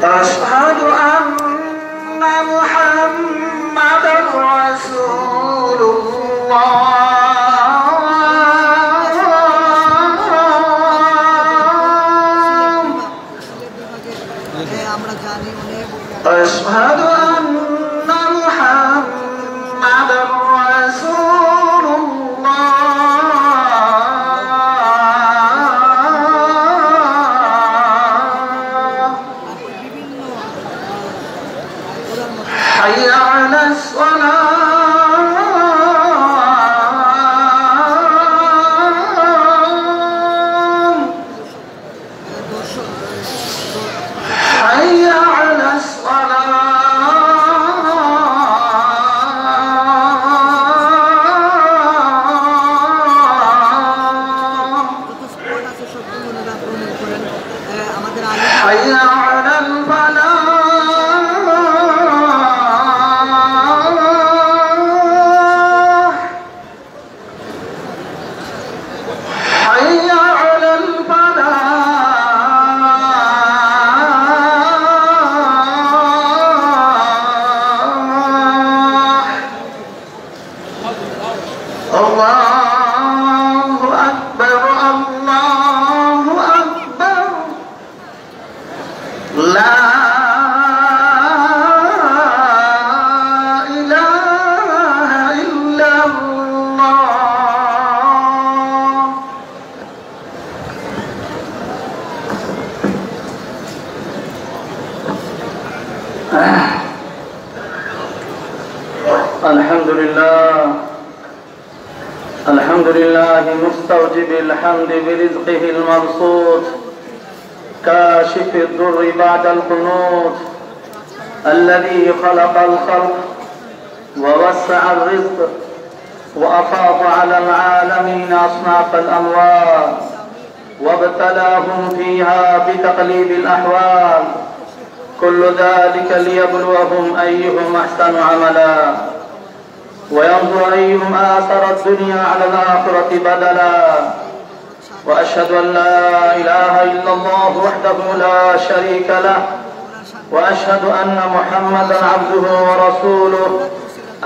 أشهد أن محمدا رسول الله أشهد أن محمدا رسول الله حي على الصلاة حي على حي على الفلاح حي على الفلاح الله أكبر الله أكبر لا إله إلا الله الحمد لله مستوجب الحمد برزقه المبسوط كاشف الضر بعد القنوط الذي خلق الخلق ووسع الرزق وأفاض على العالمين أصناف الأموال وابتلاهم فيها بتقليب الأحوال كل ذلك ليبلوهم أيهم أحسن عملا وينظر أيهم آثر الدنيا على الآخرة بدلا وأشهد أن لا إله إلا الله وحده لا شريك له وأشهد أن محمدا عبده ورسوله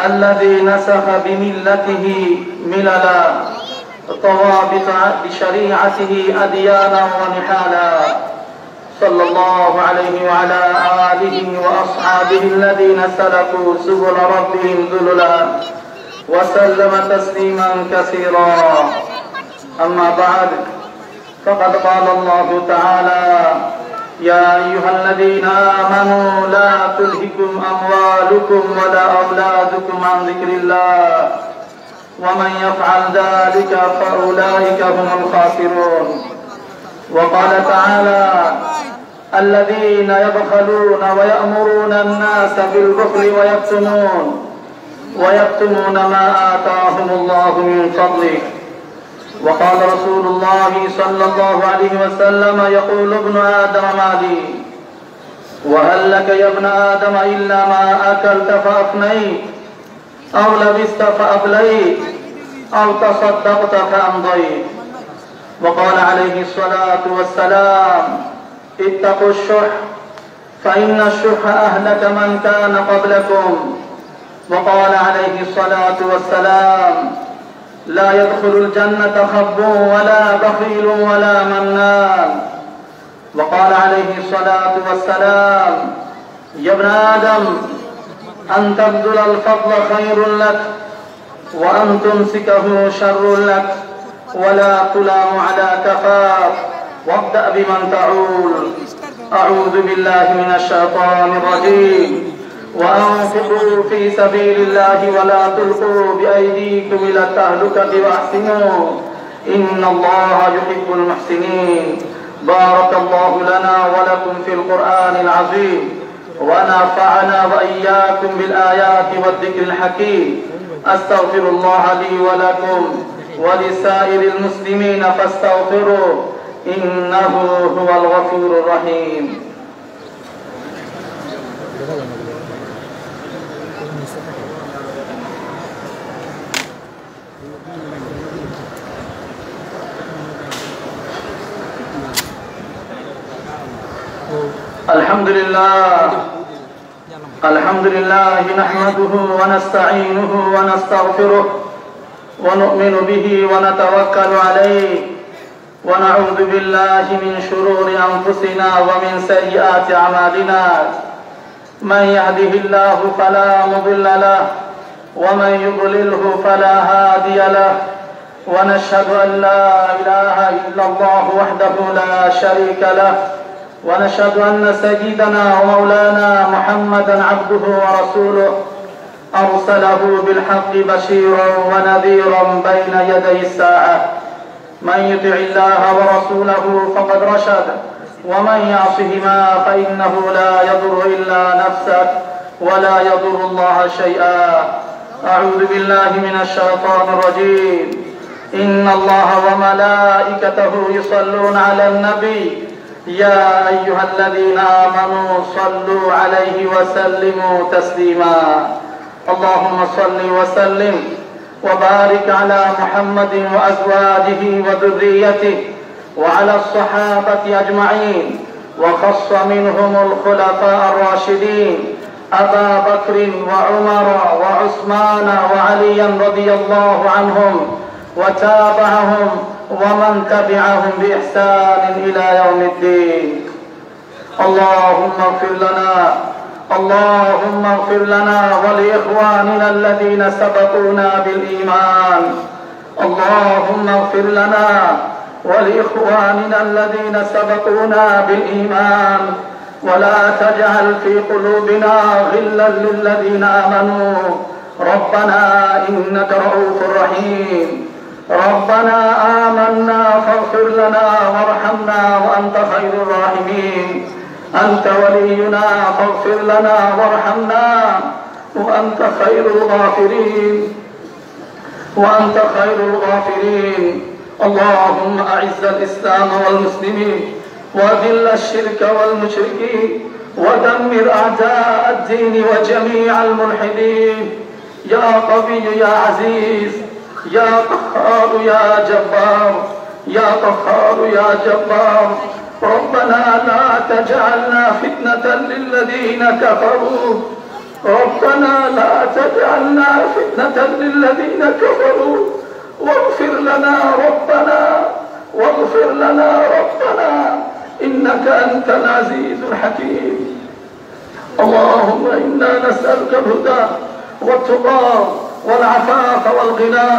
الذي نسخ بملته مللا طوى بشريعته أديانا ونحالا صلى الله عليه وعلى آله وأصحابه الذين سلكوا سبل ربهم ذللا وسلم تسليما كثيرا أما بعد فقد قال الله تعالى يا أيها الذين آمنوا لا تلهكم أموالكم ولا أولادكم عن ذكر الله ومن يفعل ذلك فأولئك هم الخاسرون وقال تعالى الذين يبخلون ويأمرون الناس بالبخل ويكتمون ما آتاهم الله من فضله وقال رسول الله صلى الله عليه وسلم يقول ابن آدم ما لي وهل لك يا ابن آدم إلا ما أكلت فأفنيت أو لبست فأبليت أو تصدقت فأمضيت وقال عليه الصلاة والسلام اتقوا الشح فإن الشح أهلك من كان قبلكم وقال عليه الصلاة والسلام لا يدخل الجنة خب ولا بخيل ولا منان وقال عليه الصلاة والسلام يا ابن آدم أن تبذل الفضل خير لك وأن تمسكه شر لك ولا تلام على كفاك وابدأ بمن تعول أعوذ بالله من الشيطان الرجيم وأنفقوا في سبيل الله ولا تلقوا بأيديكم إلى التهلكة وأحسنوا إن الله يحب المحسنين بارك الله لنا ولكم في القرآن العظيم ونفعنا وإياكم بالآيات والذكر الحكيم أستغفر الله لي ولكم ولسائر المسلمين فاستغفروه إنه هو الغفور الرحيم الحمد الحمد لله نحمده ونستعينه ونستغفره ونؤمن به ونتوكل عليه ونعوذ بالله من شرور أنفسنا ومن سيئات أعمالنا من يهده الله فلا مضل له ومن يضلله فلا هادي له ونشهد أن لا إله إلا الله وحده لا شريك له ونشهد أن سيدنا ومولانا محمدا عبده ورسوله أرسله بالحق بشيرا ونذيرا بين يدي الساعة من يطع الله ورسوله فقد رشد ومن يعصهما فإنه لا يضر إلا نفسه ولا يضر الله شيئا أعوذ بالله من الشيطان الرجيم إن الله وملائكته يصلون على النبي يا أيها الذين آمنوا صلوا عليه وسلموا تسليما اللهم صل وسلم وبارك على محمد وأزواجه وذريته وعلى الصحابة أجمعين وخص منهم الخلفاء الراشدين أبا بكر وعمر وعثمان وعليا رضي الله عنهم وتابعهم ومن تبعهم بإحسان إلى يوم الدين اللهم اغفر لنا ولإخواننا الذين سبقونا بالإيمان اللهم اغفر لنا ولإخواننا الذين سبقونا بالإيمان ولا تجعل في قلوبنا غلا للذين آمنوا ربنا إنك رؤوف رحيم ربنا آمنا فاغفر لنا وارحمنا وأنت خير الراحمين أنت ولينا فاغفر لنا وارحمنا وأنت خير الغافرين اللهم أعز الإسلام والمسلمين وأذل الشرك والمشركين ودمر أعداء الدين وجميع الملحدين يا قوي يا عزيز يا قهار يا جبار ربنا لا تجعلنا فتنة للذين كفروا واغفر لنا ربنا إنك أنت العزيز الحكيم اللهم إنا نسألك الهدى والتقى والعفاف والغنى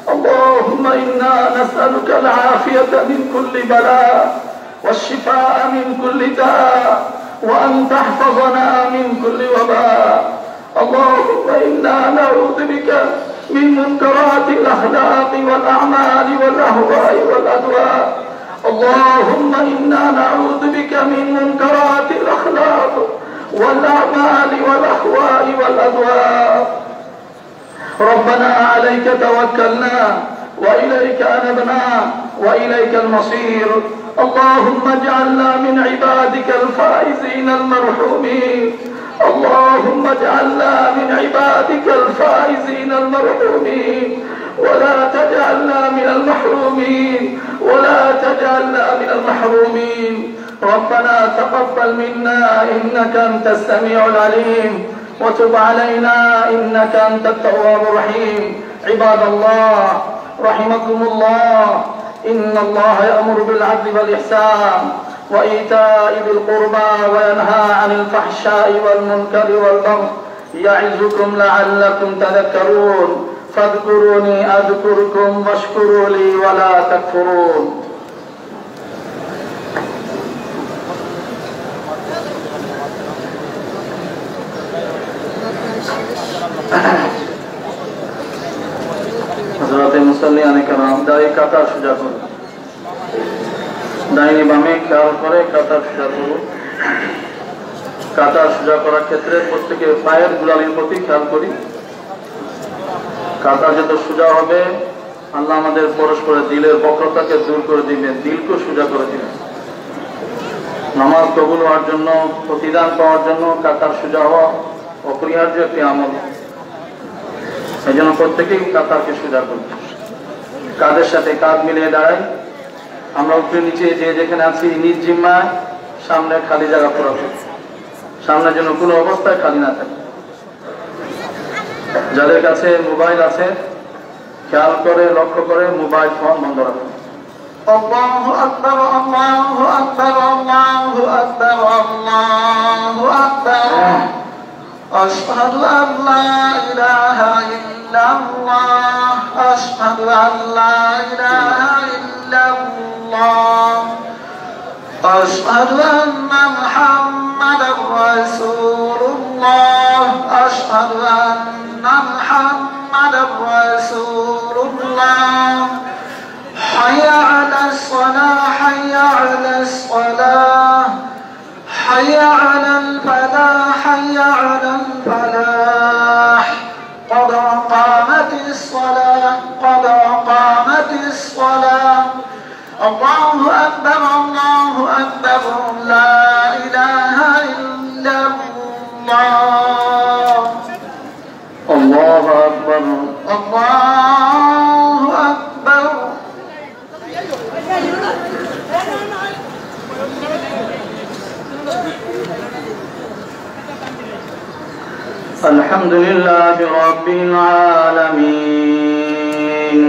اللهم إنا نسألك العافية من كل بلاء والشفاء من كل داء وأن تحفظنا من كل وباء اللهم إنا نعوذ بك من منكرات الأخلاق والأعمال والأهواء والأدواء اللهم إنا نعوذ بك من منكرات الأخلاق والأعمال والأهواء والأدواء ربنا عليك توكلنا وإليك أنبنا وإليك المصير اللهم اجعلنا من عبادك الفائزين المرحومين ولا تجعلنا من المحرومين ربنا تقبل منا إنك أنت السميع العليم وتب علينا إنك أنت التواب الرحيم عباد الله رحمكم الله إن الله يأمر بالعدل والإحسان وإيتاء ذي القربى وينهى عن الفحشاء والمنكر والبغي يعظكم لعلكم تذكرون فاذكروني أذكركم واشكروا لي ولا تكفرون हज़रात मुसल्लियान किराम दाई कातार सोजा करो दाहिनी बामे ख्याल करे कातार सोजा करो कातार सोजा करार क्षेत्रे प्रत्येके पायेर गुलालिर प्रति ख्याल करी कातार जत सोजा होबे आल्लाह आमादेर परस्परेर दिलेर बक्रताके दूर करे दिबेन दिलके सोजा करे दिबेन नामाज कबुल होवार जन्य प्रतिदान पाওয়ার জন্য কাতার সোজা হওয়া অপরিহার্য একটি আমল এই জন্য প্রত্যেকেই কাতারকে সোজা করবে কাদের সাথে কাঁধ মিলিয়ে দাঁড়াই আমরা উপরে নিচে যে যেখানে আছি নিজ জিম্মায় সামনে খালি জায়গা পুরো সামনে যেন কোনো অবস্থায় খালি না থাকে। যাদের কাছে মোবাইল আছে খেয়াল করে লক্ষ্য করে মোবাইল ফোন বন্ধ রাখুন। আল্লাহু আকবার, আল্লাহু আকবার, আল্লাহু আকবার, আল্লাহু আকবার। আশহাদু আন লা ইলাহা ইল্লাল্লাহ, আশহাদু আন লা ইলাহা ইল্লাল্লাহ, আশহাদু আন্না মুহাম্মাদার রাসূলুল্লাহ, আশহাদু আন্না মুহাম্মাদার রাসূলুল্লাহ। حي على الصلاة، حي على الصلاة، حي على الفلاح، حي على الفلاح. قد قامت الصلاة، قد قامت الصلاة. الله أكبر، الله أكبر، لا إله إلا الله. الله أكبر، الله أكبر. الحمد لله رب العالمين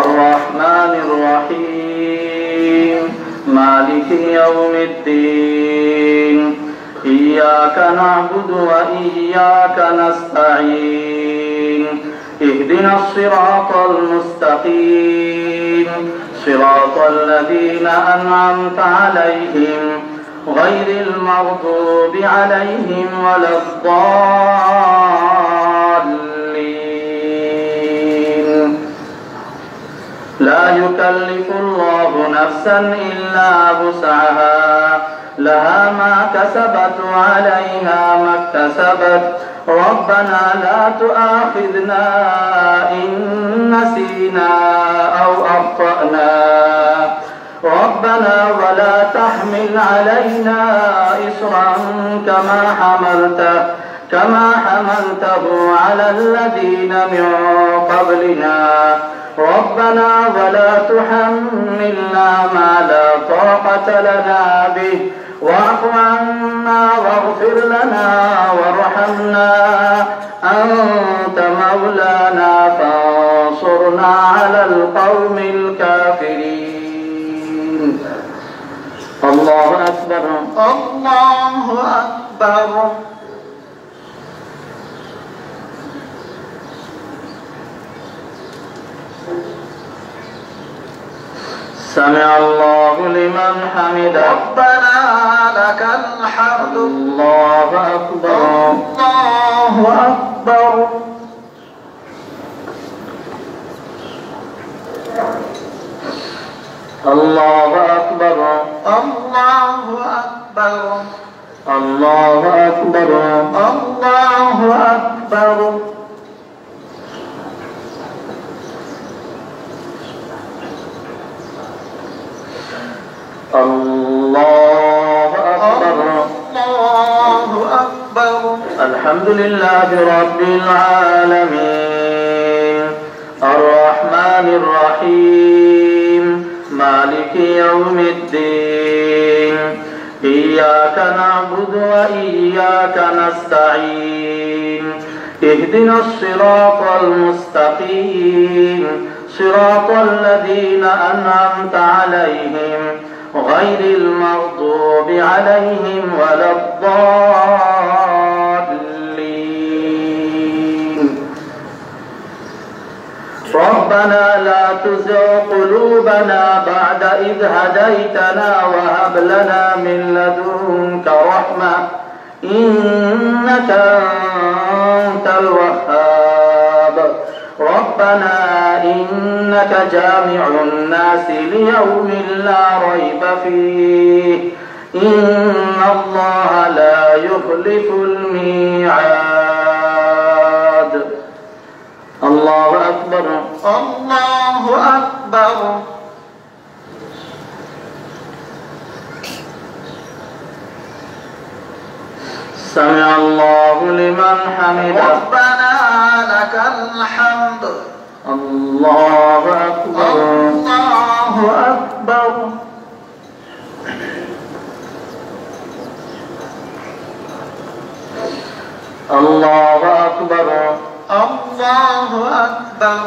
الرحمن الرحيم مالك يوم الدين إياك نعبد وإياك نستعين اهدنا الصراط المستقيم صراط الذين أنعمت عليهم غير المغضوب عليهم ولا الضالين. لا يكلف الله نفسا إلا وسعها لها ما كسبت وعليها ما اكتسبت ربنا لا تؤاخذنا إن نسينا أو أخطأنا ربنا ولا تحمل علينا إصرا كما حملته على الذين من قبلنا ربنا ولا تحملنا ما لا طاقة لنا به واعف عنا واغفر لنا وارحمنا أنت مولانا فانصرنا على القوم الكافرين. الله أكبر، الله أكبر. سمع الله لمن حمده ربنا لك الحمد. الله أكبر، الله أكبر. الله أكبر، الله أكبر. الله أكبر، الله أكبر. الله أكبر، الله أكبر. الحمد لله رب العالمين الرحمن الرحيم مالك يوم الدين إياك نعبد وإياك نستعين اهدنا الصراط المستقيم صراط الذين أنعمت عليهم غير المغضوب عليهم ولا الضالين. ربنا لا تزغ قلوبنا بعد إذ هديتنا وهب لنا من لدنك رحمة إنك أنت الوهاب. ربنا إنك جامع الناس ليوم لا ريب فيه إن الله لا يخلف الميعاد. الله أكبر، الله أكبر. سمع الله لمن حمده ربنا لك الحمد. الله أكبر، الله أكبر. الله أكبر الله أكبر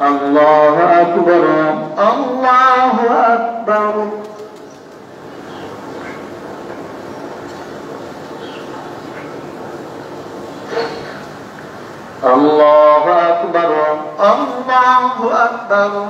الله أكبر الله أكبر الله أكبر الله أكبر